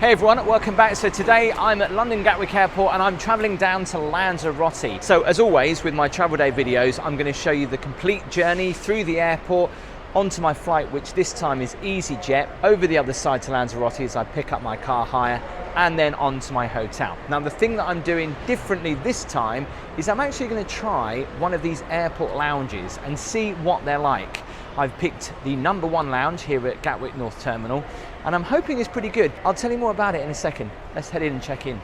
Hey everyone, welcome back. So today I'm at London Gatwick Airport and I'm travelling down to Lanzarote. So as always with my travel day videos, I'm going to show you the complete journey through the airport onto my flight, which this time is EasyJet, over the other side to Lanzarote as I pick up my car hire and then onto my hotel. Now the thing that I'm doing differently this time is I'm actually going to try one of these airport lounges and see what they're like. I've picked the #1 lounge here at Gatwick North Terminal and I'm hoping it's pretty good. I'll tell you more about it in a second. Let's head in and check in.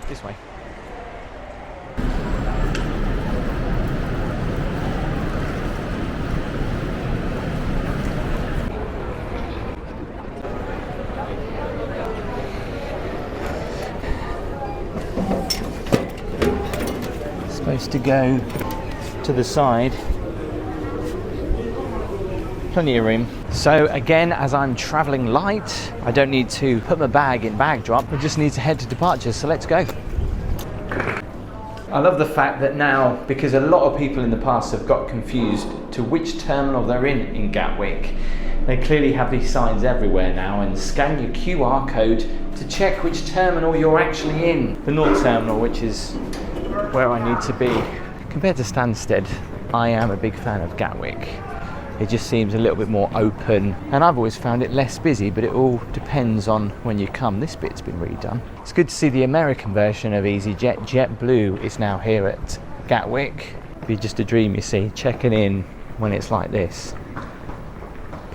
This way. Supposed to go to the side. Plenty of room. So again, as I'm traveling light, I don't need to put my bag in bag drop. I just need to head to departure. So let's go. I love the fact that now, because a lot of people in the past have got confused to which terminal they're in Gatwick, they clearly have these signs everywhere now, and scan your QR code to check which terminal you're actually in. The North Terminal, which is where I need to be. Compared to Stansted, I am a big fan of Gatwick. It just seems a little bit more open, and I've always found it less busy, but it all depends on when you come. This bit's been redone. It's good to see the American version of EasyJet, JetBlue, is now here at Gatwick. It'd be just a dream, you see, checking in when it's like this.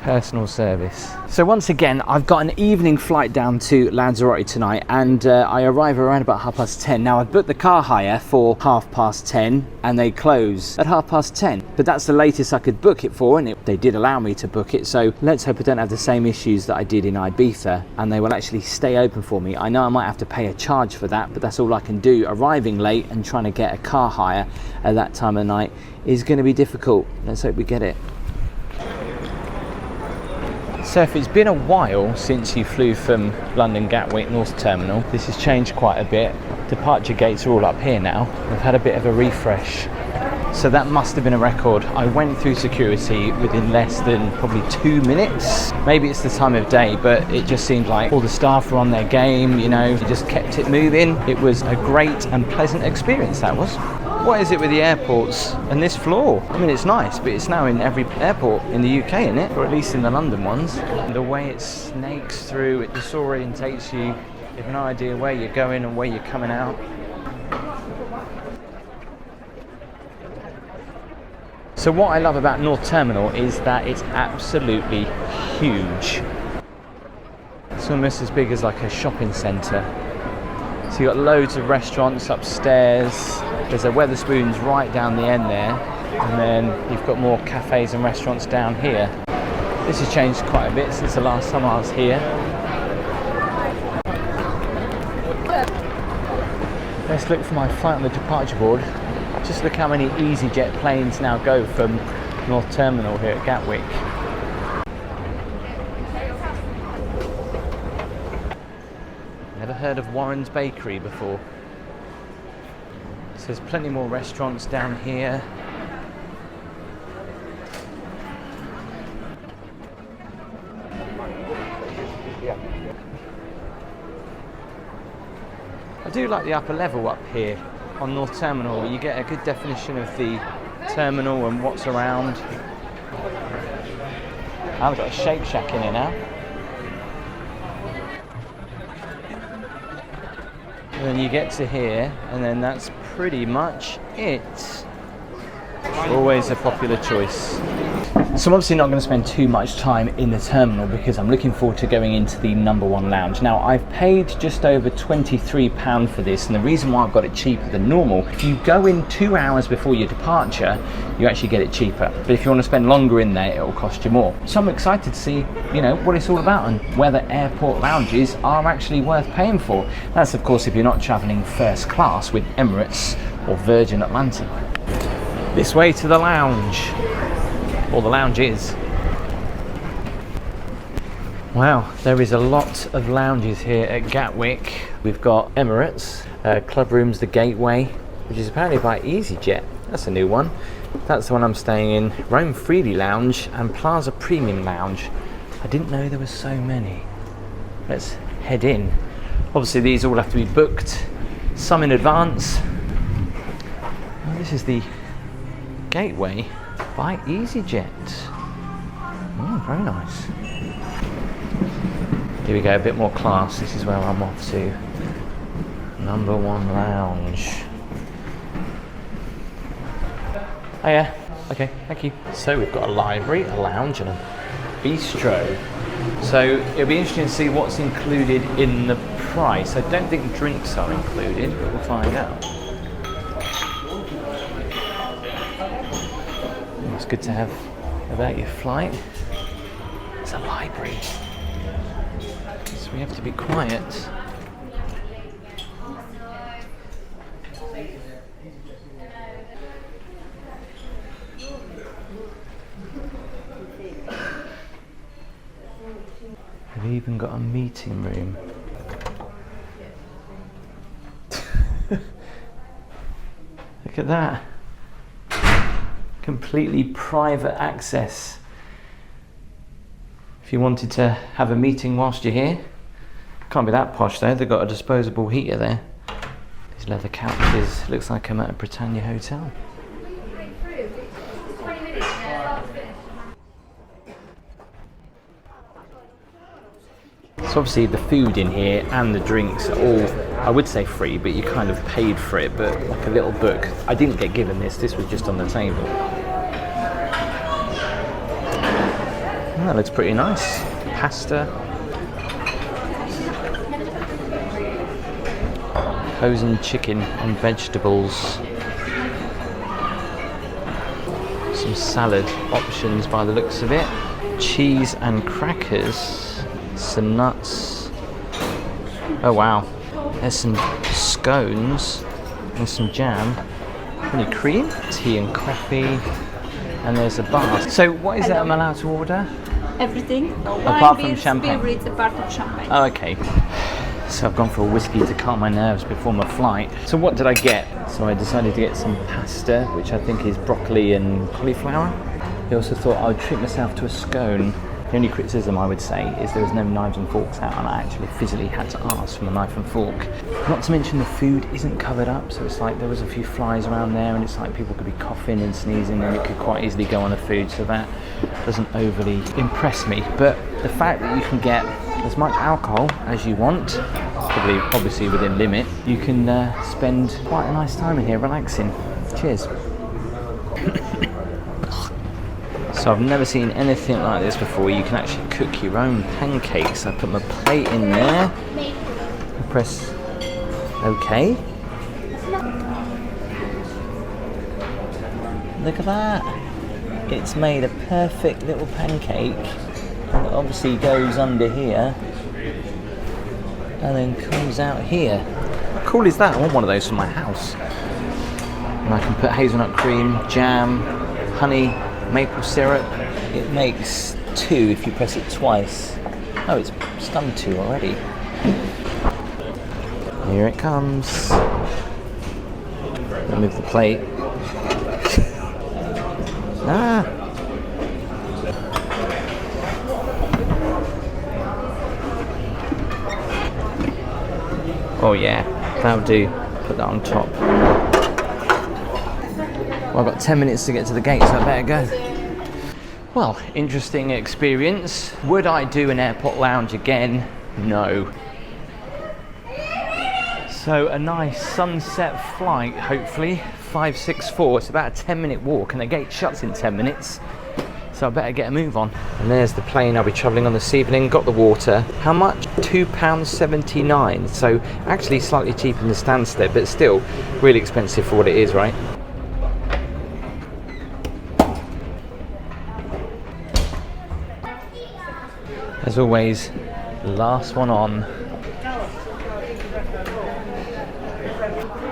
Personal service. So once again, I've got an evening flight down to Lanzarote tonight, and I arrive around about 10:30. Now I've booked the car hire for 10:30 and they close at 10:30, but that's the latest I could book it for, and they did allow me to book it. So let's hope I don't have the same issues that I did in Ibiza and they will actually stay open for me. I know I might have to pay a charge for that, but that's all I can do. Arriving late and trying to get a car hire at that time of night is going to be difficult. Let's hope we get it. So if it's been a while since you flew from London Gatwick North Terminal, this has changed quite a bit. Departure gates are all up here now. I've had a bit of a refresh. So that must have been a record. I went through security within less than probably 2 minutes. Maybe it's the time of day, but it just seemed like all the staff were on their game, you know, they just kept it moving. It was a great and pleasant experience, that was. What is it with the airports and this floor? I mean, it's nice, but it's now in every airport in the UK, isn't it? Or at least in the London ones. And the way it snakes through, it disorientates you. You have no idea where you're going and where you're coming out. So what I love about North Terminal is that it's absolutely huge. It's almost as big as like a shopping centre. So you've got loads of restaurants upstairs. There's a Wetherspoons right down the end there, and then you've got more cafes and restaurants down here. This has changed quite a bit since the last time I was here. Let's look for my flight on the departure board. Just look how many EasyJet planes now go from North Terminal here at Gatwick. Never heard of Warren's Bakery before. So there's plenty more restaurants down here. I do like the upper level up here on North Terminal. You get a good definition of the terminal and what's around. I've got a Shake Shack in here now. And then you get to here, and then that's pretty much it. Always a popular choice. So I'm obviously not going to spend too much time in the terminal because I'm looking forward to going into the #1 lounge. Now I've paid just over £23 for this, and the reason why I've got it cheaper than normal, if you go in 2 hours before your departure, you actually get it cheaper. But if you want to spend longer in there, it will cost you more. So I'm excited to see, you know, what it's all about and whether airport lounges are actually worth paying for. That's of course if you're not travelling first class with Emirates or Virgin Atlantic. This way to the lounge. Or the lounge is. Wow, there is a lot of lounges here at Gatwick. We've got Emirates, Club Rooms, the Gateway, which is apparently by EasyJet. That's a new one. That's the one I'm staying in. Rome Freely Lounge and Plaza Premium Lounge. I didn't know there were so many. Let's head in. Obviously these all have to be booked, some in advance. And this is the Gateway by EasyJet. Oh, very nice. Here we go, a bit more class. This is where I'm off to. Number 1 lounge. Oh yeah, okay, thank you. So we've got a library, a lounge and a bistro. So it'll be interesting to see what's included in the price. I don't think drinks are included, but we'll find out. It's good to have about your flight. It's a library, so we have to be quiet. They've even got a meeting room. Look at that. Completely private access. If you wanted to have a meeting whilst you're here. Can't be that posh though, they've got a disposable heater there. These leather couches, looks like I'm at a Britannia hotel. So obviously the food in here and the drinks are all, I would say free, but you kind of paid for it, but like a little book. I didn't get given this was just on the table. Oh, that looks pretty nice. Pasta. Frozen chicken and vegetables. Some salad options by the looks of it. Cheese and crackers. Some nuts. Oh wow, there's some scones and some jam. Any cream, tea and coffee, and there's a bar. So what is it I'm allowed to order? Everything. Apart from champagne? Spirits, apart from champagne. Oh, okay. So I've gone for a whiskey to calm my nerves before my flight. So what did I get? So I decided to get some pasta, which I think is broccoli and cauliflower. I also thought I would treat myself to a scone. The only criticism I would say is there was no knives and forks out, and I actually physically had to ask for a knife and fork. Not to mention the food isn't covered up, so it's like there was a few flies around there, and it's like people could be coughing and sneezing, and it could quite easily go on the food, so that doesn't overly impress me. But the fact that you can get as much alcohol as you want, probably obviously within limit, you can spend quite a nice time in here relaxing. Cheers. So I've never seen anything like this before. You can actually cook your own pancakes. I put my plate in there. I press OK. Look at that. It's made a perfect little pancake. And it obviously goes under here and then comes out here. How cool is that? I want one of those for my house. And I can put hazelnut cream, jam, honey, maple syrup. It makes 2 if you press it twice. Oh, it's done 2 already. Here it comes. Remove the plate. Ah! Oh yeah, that'll do. Put that on top. Well, I've got 10 minutes to get to the gate, so I better go. Well, interesting experience. Would I do an airport lounge again? No. So a nice sunset flight, hopefully. 564, it's about a 10-minute walk, and the gate shuts in 10 minutes. So I better get a move on. And there's the plane I'll be travelling on this evening. Got the water. How much? £2.79. So actually slightly cheaper than the Stansted, but still really expensive for what it is, right? As always, last one on.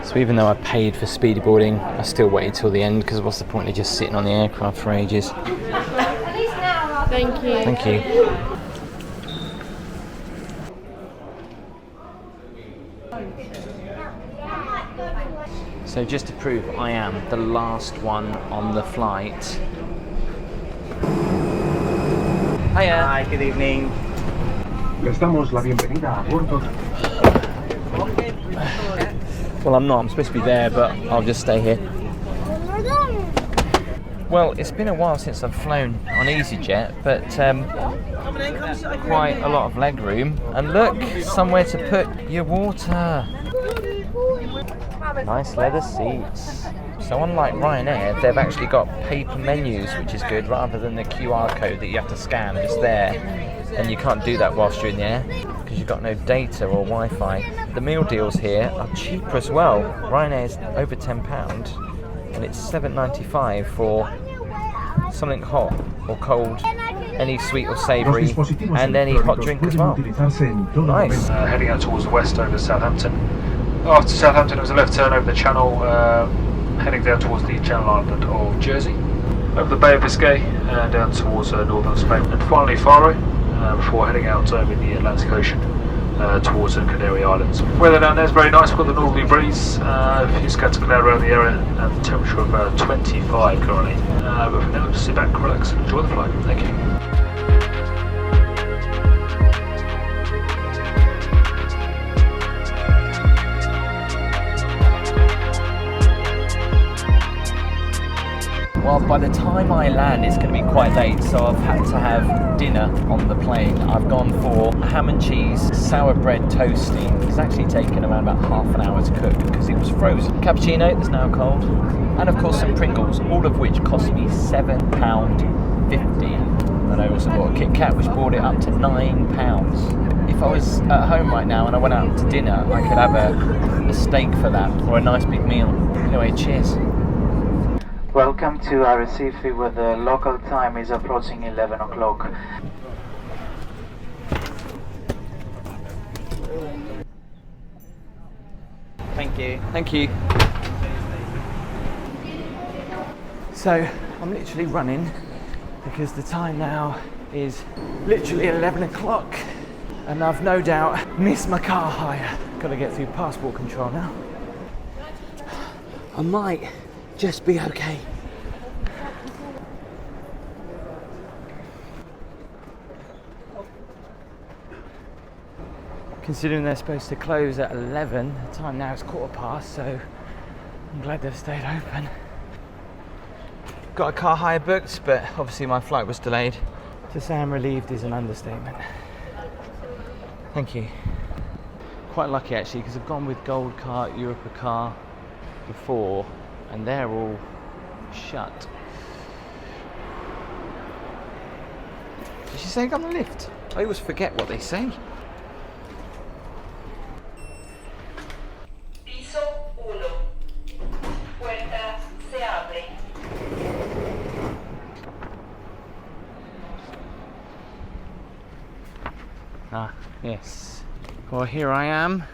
So even though I paid for speedy boarding, I still waited till the end, because what's the point of just sitting on the aircraft for ages? Thank you. Thank you. So just to prove I am the last one on the flight. Hiya. Hi, good evening. Les damos la bienvenida a bordo. Well, I'm not. I'm supposed to be there, but I'll just stay here. Well, it's been a while since I've flown on EasyJet, but quite a lot of leg room. And look, somewhere to put your water. Nice leather seats. So unlike Ryanair, they've actually got paper menus, which is good, rather than the QR code that you have to scan just there. And you can't do that whilst you're in the air, because you've got no data or Wi-Fi. The meal deals here are cheaper as well. Ryanair's over £10, and it's $7.95 for something hot or cold, any sweet or savoury, and any hot drink as well. Nice. Heading out towards the west over Southampton. After Southampton, it was a left turn over the channel, heading down towards the Channel Island of Jersey, over the Bay of Biscay, and down towards northern Spain, and finally Faro, before heading out over the Atlantic Ocean towards the Canary Islands. Weather down there is very nice. We've got the northerly breeze, a few scattered cloud around the area, and the temperature of 25 currently. But for now, just sit back, relax, and enjoy the flight. Thank you. Well, by the time I land, it's going to be quite late, so I've had to have dinner on the plane. I've gone for ham and cheese, sour bread toasting. It's actually taken around about half an hour to cook because it was frozen. Cappuccino, that's now cold. And of course some Pringles, all of which cost me £7.50. And I also bought a Kit Kat, which brought it up to £9. If I was at home right now and I went out to dinner, I could have a steak for that, or a nice big meal. Anyway, cheers. Welcome to Arrecife, where the local time is approaching 11 o'clock. Thank you. Thank you. So, I'm literally running because the time now is literally 11 o'clock and I've no doubt missed my car hire. Got to get through passport control now. I might just be okay. Considering they're supposed to close at 11, the time now is 15:15, so I'm glad they've stayed open. Got a car hire booked, but obviously my flight was delayed. To say I'm relieved is an understatement. Thank you. Quite lucky actually, because I've gone with Gold Car, Europa Car before, and they're all shut. Did she say go on the lift? I always forget what they say. Piso 1. Puerta se abre. Ah, yes. Well, here I am.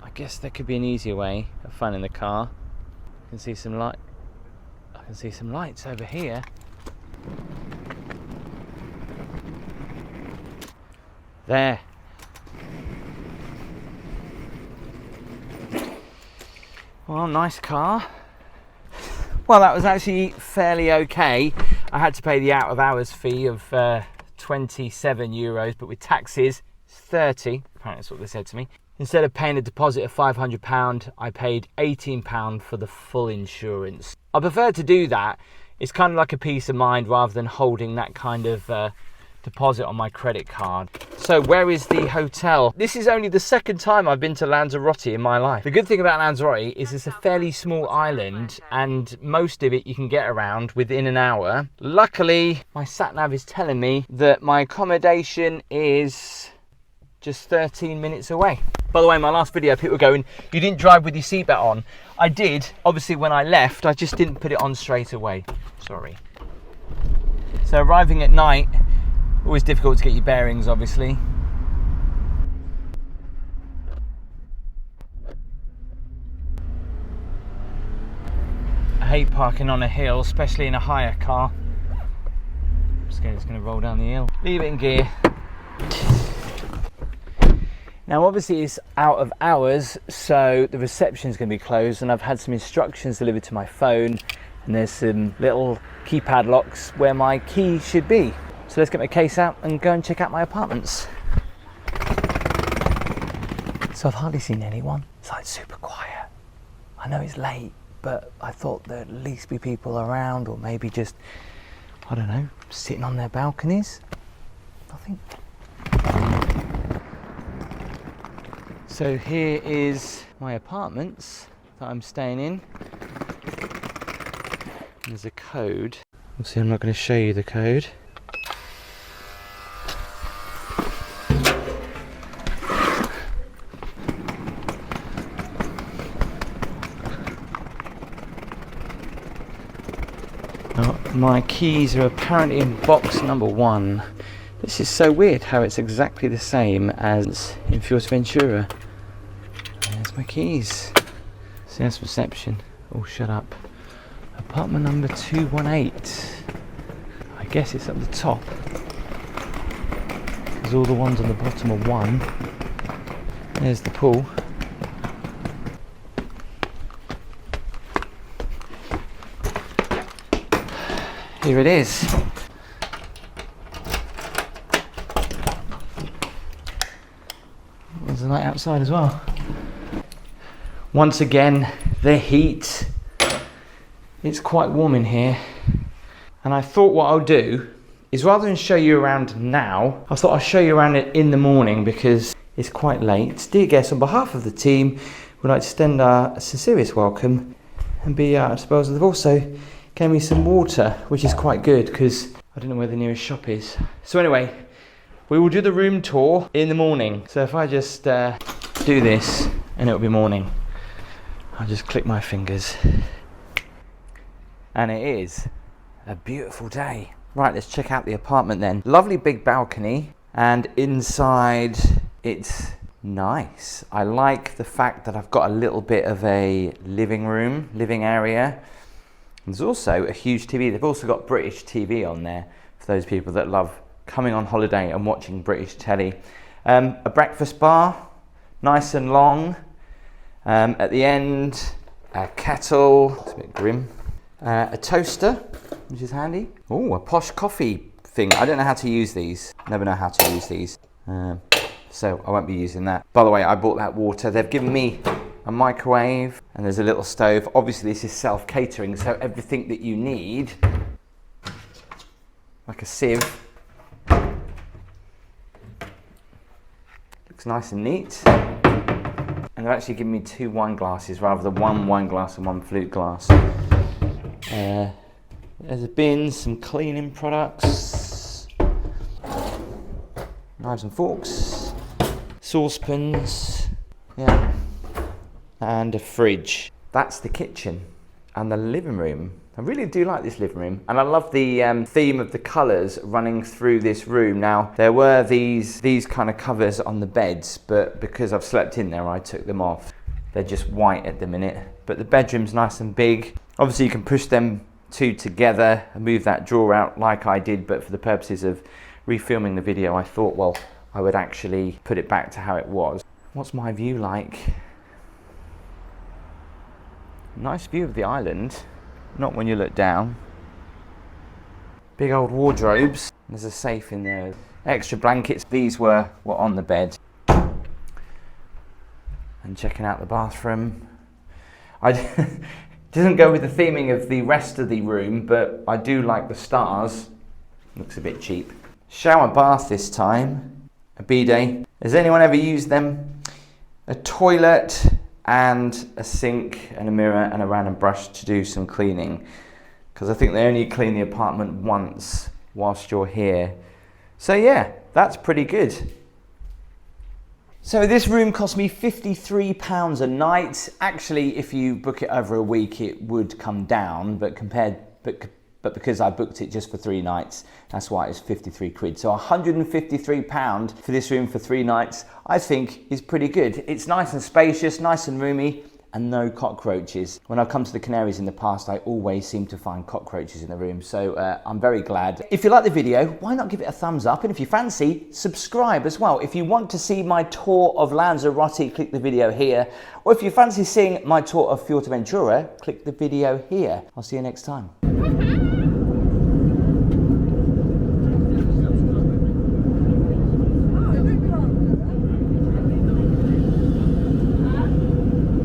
I guess there could be an easier way of finding the car. I can see some light. I can see some lights over here. There. Well, nice car. Well, that was actually fairly okay. I had to pay the out of hours fee of €27, but with taxes, it's 30. Apparently that's what they said to me. Instead of paying a deposit of £500, I paid £18 for the full insurance. I prefer to do that. It's kind of like a peace of mind rather than holding that kind of deposit on my credit card. So where is the hotel? This is only the second time I've been to Lanzarote in my life. The good thing about Lanzarote is it's a fairly small island and most of it you can get around within an hour. Luckily, my sat-nav is telling me that my accommodation is just 13 minutes away. By the way, in my last video, people were going, you didn't drive with your seatbelt on. I did. Obviously, when I left, I just didn't put it on straight away. Sorry. So arriving at night, always difficult to get your bearings, obviously. I hate parking on a hill, especially in a hire car. I'm scared it's going to roll down the hill. Leave it in gear. Now obviously it's out of hours, so the reception's going to be closed, and I've had some instructions delivered to my phone, and there's some little keypad locks where my key should be. So let's get my case out and go and check out my apartments. So I've hardly seen anyone. It's like super quiet. I know it's late, but I thought there'd at least be people around, or maybe just, I don't know, sitting on their balconies. Nothing. So here is my apartments that I'm staying in. There's a code. Obviously I'm not going to show you the code. My keys are apparently in box number 1. This is so weird how it's exactly the same as in Fuerteventura. There's my keys. So that's reception. Oh, shut up. Apartment number 218. I guess it's at the top, because all the ones on the bottom are 1. There's the pool. Here it is. There's a light outside as well. Once again, the heat. It's quite warm in here. And I thought what I'll do is, rather than show you around now, I thought I'll show you around it in the morning because it's quite late. Dear guests, on behalf of the team, we'd like to extend our sincerest welcome and be at our disposal. They've also gave me some water, which is quite good because I don't know where the nearest shop is. So anyway, we will do the room tour in the morning. So if I just do this, and it'll be morning. I'll just click my fingers. And it is a beautiful day. Right, let's check out the apartment then. Lovely big balcony, and inside it's nice. I like the fact that I've got a little bit of a living area. There's also a huge TV. They've also got British TV on there for those people that love coming on holiday and watching British telly. A breakfast bar, nice and long. At the end, a kettle, it's a bit grim. A toaster, which is handy. Oh, a posh coffee thing. I don't know how to use these. Never know how to use these. So I won't be using that. By the way, I bought that water. They've given me a microwave, and there's a little stove. Obviously this is self-catering, so everything that you need, like a sieve, looks nice and neat. And they're actually giving me 2 wine glasses rather than 1 wine glass and 1 flute glass. There's a bin, some cleaning products, knives and forks, saucepans, yeah, and a fridge. That's the kitchen and the living room. I really do like this living room, and I love the theme of the colours running through this room. Now, there were these kind of covers on the beds, but because I've slept in there, I took them off. They're just white at the minute, but the bedroom's nice and big. Obviously, you can push them 2 together and move that drawer out like I did, but for the purposes of refilming the video, I thought, well, I would actually put it back to how it was. What's my view like? Nice view of the island. Not when you look down. Big old wardrobes. There's a safe in there. Extra blankets. These were on the bed. And checking out the bathroom. Doesn't go with the theming of the rest of the room, but I do like the stars. Looks a bit cheap. Shower bath this time. A bidet. Has anyone ever used them? A toilet and a sink and a mirror and a random brush to do some cleaning, because I think they only clean the apartment once whilst you're here. So yeah, that's pretty good. So this room cost me £53 a night. Actually, if you book it over a week, it would come down, but because I booked it just for 3 nights, that's why it's 53 quid. So £153 for this room for 3 nights, I think is pretty good. It's nice and spacious, nice and roomy, and no cockroaches. When I've come to the Canaries in the past, I always seem to find cockroaches in the room, so I'm very glad. If you like the video, why not give it a thumbs up? And if you fancy, subscribe as well. If you want to see my tour of Lanzarote, click the video here. Or if you fancy seeing my tour of Fuerteventura, click the video here. I'll see you next time.